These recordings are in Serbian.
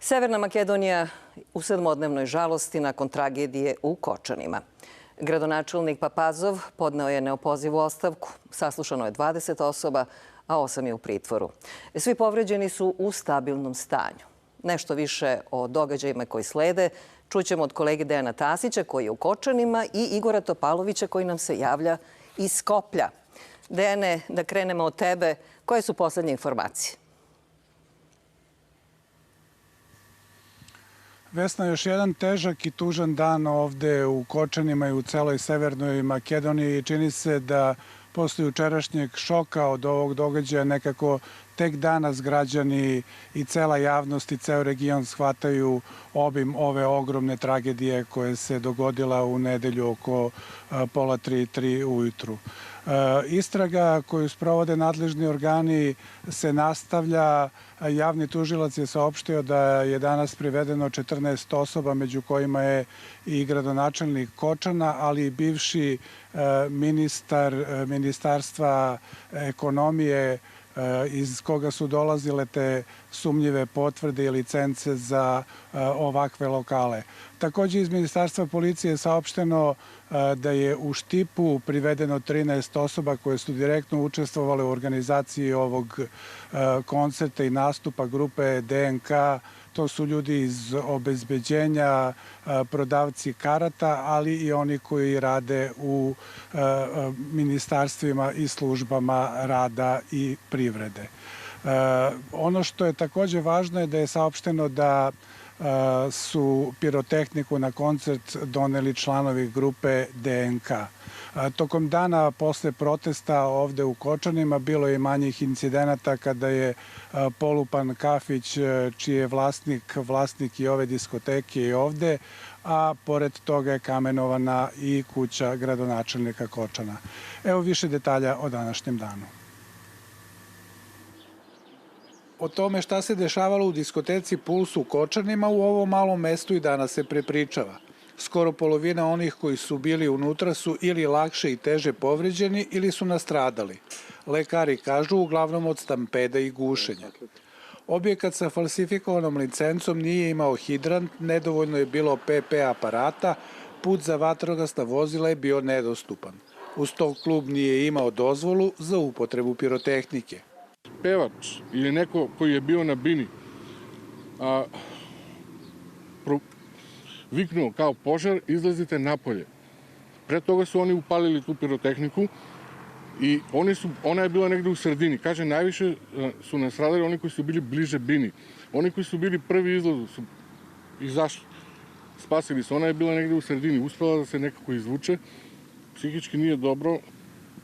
Severna Makedonija u sedmodnevnoj žalosti nakon tragedije u Kočanima. Gradonačelnik Papazov podneo je neopozivu ostavku. Saslušano je 20 osoba, a 8 je u pritvoru. Svi povređeni su u stabilnom stanju. Nešto više o događajima koji slede čućemo od kolege Dejana Tasića koji je u Kočanima i Igora Topalovića koji nam se javlja iz Skoplja. Dejane, da krenemo od tebe. Koje su poslednje informacije? Vesna, još jedan težak i tužan dan ovde u Kočanima i u celoj Severnoj Makedoniji. Čini se da posle jučerašnjeg šoka od ovog događaja nekako tek danas građani i cela javnost i ceo region shvataju obim ove ogromne tragedije koje se dogodila u nedelju oko pola 3 ujutru. Istraga koju sprovode nadležni organi se nastavlja. Javni tužilac je saopštio da je danas privedeno 14 osoba, među kojima je i gradonačelnik Kočana, ali i bivši ministar Ministarstva ekonomije iz koga su dolazile te sumnjive potvrde i licence za ovakve lokale. Takođe iz Ministarstva policije je saopšteno da je u Štipu privedeno 13 osoba koje su direktno učestvovale u organizaciji ovog koncerta i nastupa grupe DNK. To su ljudi iz obezbeđenja, prodavci karata, ali i oni koji rade u ministarstvima i službama rada i privrede. Ono što je takođe važno je da je saopšteno da su pirotehniku na koncert doneli članovi grupe DNK. Tokom dana posle protesta ovde u Kočanima bilo je manjih incidenata kada je polupan kafić čiji je vlasnik i ove diskoteke i ovde, a pored toga je kamenovana i kuća gradonačelnika Kočana. Evo više detalja o današnjem danu. O tome šta se dešavalo u diskoteci Puls u Kočanima u ovom malom mestu i danas se prepričava. Skoro polovina onih koji su bili unutra su ili lakše i teže povređeni ili su nastradali. Lekari kažu uglavnom od stampeda i gušenja. Objekat sa falsifikovanom licencom nije imao hidrant, nedovoljno je bilo PP aparata, put za vatrogasna vozila je bio nedostupan. Uz to klub nije imao dozvolu za upotrebu pirotehnike. Pevač ili neko koji je bio na bini viknuo kao požar, izlazite napolje. Pre toga su oni upalili tu pirotehniku i ona je bila negde u sredini. Kaže, najviše su nastradali oni koji su bili bliže bini. Oni koji su bili prvi izlazu su izašli. Spasili se. Ona je bila negde u sredini. Uspela da se nekako izvuče. Psihički nije dobro.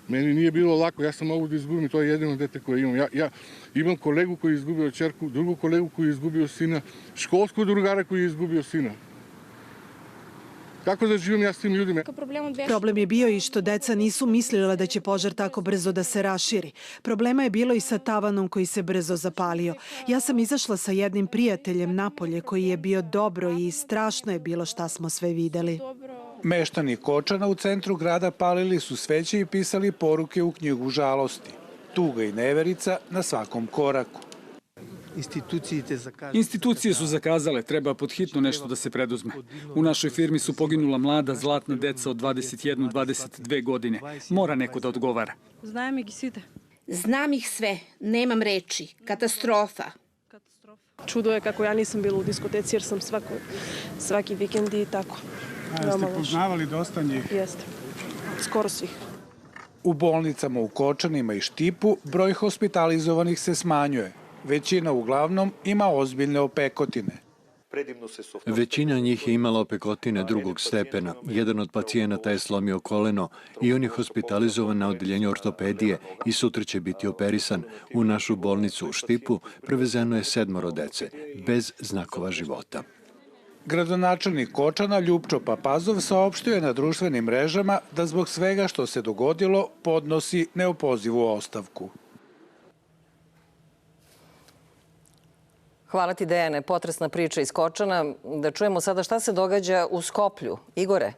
Meni nije bilo lako, ja sam mogu da izgubim, to je jedino dete koje imam. Ja imam kolegu koji je izgubio ćerku, drugu kolegu koji je izgubio sina, školskog drugara koji je izgubio sina. Kako da živim ja s tim ljudima? Problem je bio i što deca nisu mislila da će požar tako brzo da se raširi. Problema je bilo i sa tavanom koji se brzo zapalio. Ja sam izašla sa jednim prijateljem napolje koji je bio dobro i strašno je bilo šta smo sve videli. Meštani Kočana u centru grada palili su sveće i pisali poruke u knjigu žalosti. Tuga i neverica na svakom koraku. Institucije su zakazale, treba podhitno nešto da se preduzme. U našoj firmi su poginula mlada, zlatna deca od 21-22 godine. Mora neko da odgovara. Znam ih sve, nemam reči. Katastrofa. Čudo je kako ja nisam bila u diskoteci jer sam svaki vikend i tako. Jeste poznavali dosta njih? Jeste. Skoro svih. U bolnicama u Kočanima i Štipu broj hospitalizovanih se smanjuje. Većina uglavnom ima ozbiljne opekotine. Većina njih je imala opekotine drugog stepena. Jedan od pacijenata je slomio koleno i on je hospitalizovan na odeljenju ortopedije i sutra će biti operisan. U našu bolnicu u Štipu prevezeno je 7 dece, bez znakova života. Gradonačelnik Kočana Ljupčo Papazov saopštio je na društvenim mrežama da zbog svega što se dogodilo podnosi neopozivu ostavku. Hvala ti, Dejane. Potresna priča iz Kočana. Da čujemo sada šta se događa u Skoplju. Igore?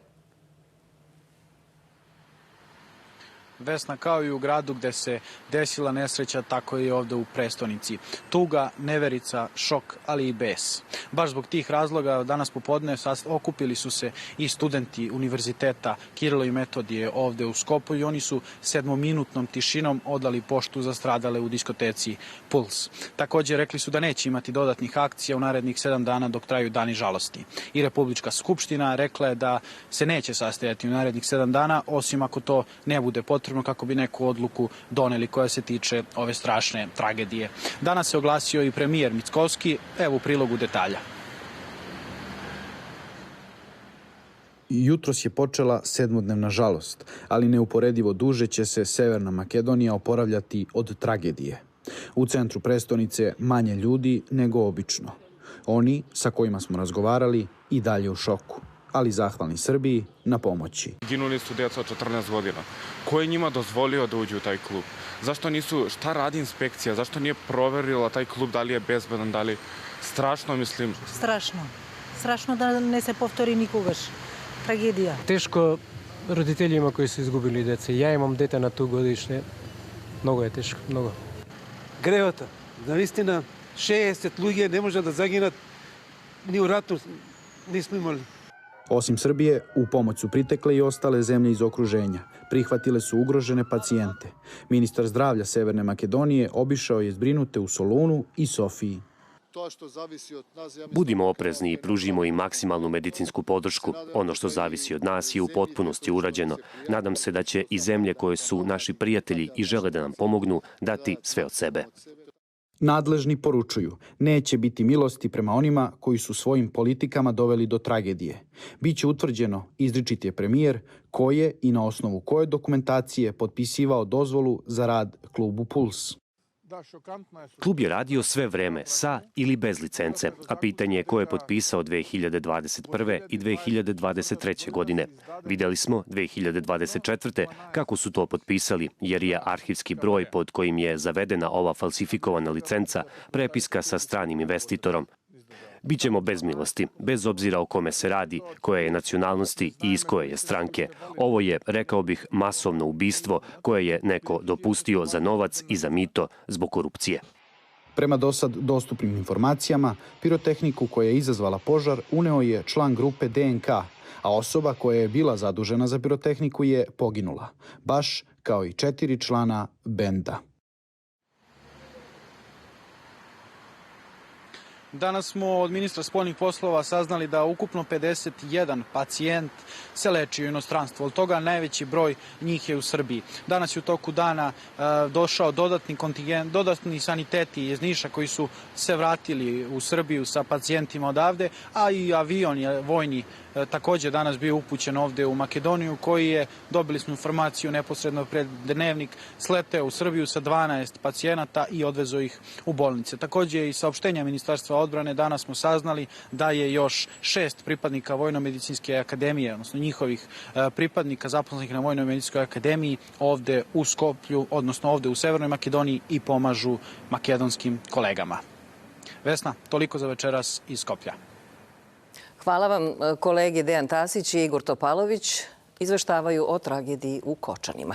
Vesna, kao i u gradu gde se desila nesreća, tako i ovde u prestonici. Tuga, neverica, šok, ali i bes. Baš zbog tih razloga danas popodne okupili su se i studenti Univerziteta Kirilo i Metodije ovde u Skoplju i oni su 7-minutnom tišinom odali poštu za stradale u diskoteci Puls. Takođe rekli su da neće imati dodatnih akcija u narednih 7 dana dok traju dani žalosti. I Republička skupština rekla je da se neće sastajati u narednih 7 dana, osim ako to ne bude potrebno kako bi neku odluku doneli koja se tiče ove strašne tragedije. Danas se oglasio i premijer Mickovski, evo u prilogu detalja. Jutros je počela 7-dnevna žalost, ali neuporedivo duže će se Severna Makedonija oporavljati od tragedije. U centru prestonice manje ljudi nego obično. Oni sa kojima smo razgovarali i dalje u šoku, ali zahvalni Srbiji na pomoći. Ginuli su djeca od 14 godina. Ko je njima dozvolio da uđu u taj klub? Zašto nisu, šta radi inspekcija? Zašto nije proverila taj klub, da li je bezbedan, da li... Strašno, mislim. Strašno. Strašno da ne se povtori nikogaš. Tragedija. Teško roditeljima koji su izgubili dece. Ja imam dete na 2 godišnje. Mnogo je teško, mnogo. Grevata. Naistina, 60 ljudi ne može da zaginat. Ni u ratu nismo imali. Osim Srbije, u pomoć su pritekle i ostale zemlje iz okruženja. Prihvatile su ugrožene pacijente. Ministar zdravlja Severne Makedonije obišao je zbrinute u Solunu i Sofiji. Budimo oprezni i pružimo im maksimalnu medicinsku podršku. Ono što zavisi od nas je u potpunosti urađeno. Nadam se da će i zemlje koje su naši prijatelji i žele da nam pomognu dati sve od sebe. Nadležni poručuju, neće biti milosti prema onima koji su svojim politikama doveli do tragedije. Biće utvrđeno, izričit je premijer, ko je i na osnovu koje dokumentacije potpisivao dozvolu za rad klubu Puls. Klub je radio sve vreme sa ili bez licence, a pitanje je ko je potpisao 2021. i 2023. godine. Videli smo 2024. kako su to potpisali, jer je arhivski broj pod kojim je zavedena ova falsifikovana licenca prepiska sa stranim investitorom. Bićemo bez milosti, bez obzira o kome se radi, koje je nacionalnosti i iz koje je stranke. Ovo je, rekao bih, masovno ubistvo koje je neko dopustio za novac i za mito zbog korupcije. Prema dosad dostupnim informacijama, pirotehniku koja je izazvala požar uneo je član grupe DNK, a osoba koja je bila zadužena za pirotehniku je poginula, baš kao i 4 člana benda. Danas smo od ministra spoljnih poslova saznali da ukupno 51 pacijent se leči u inostranstvu. Od toga najveći broj njih je u Srbiji. Danas je u toku dana došao dodatni kontingent, dodatni saniteti iz Niša koji su se vratili u Srbiju sa pacijentima odavde, a i avion je vojni takođe danas bio upućen ovde u Makedoniju, koji je, dobili smo informaciju neposredno pred Dnevnik, sleteo u Srbiju sa 12 pacijenata i odvezo ih u bolnice. Takođe i saopštenja Ministarstva odbrane danas smo saznali da je još 6 pripadnika Vojno-medicinske akademije, odnosno njihovih pripadnika zaposlenih na Vojno-medicinskoj akademiji ovde u Skoplju, odnosno ovde u Severnoj Makedoniji i pomažu makedonskim kolegama. Vesna, toliko za večeras iz Skoplja. Hvala vam, kolegi Dejan Tasić i Igor Topalović izveštavaju o tragediji u Kočanima.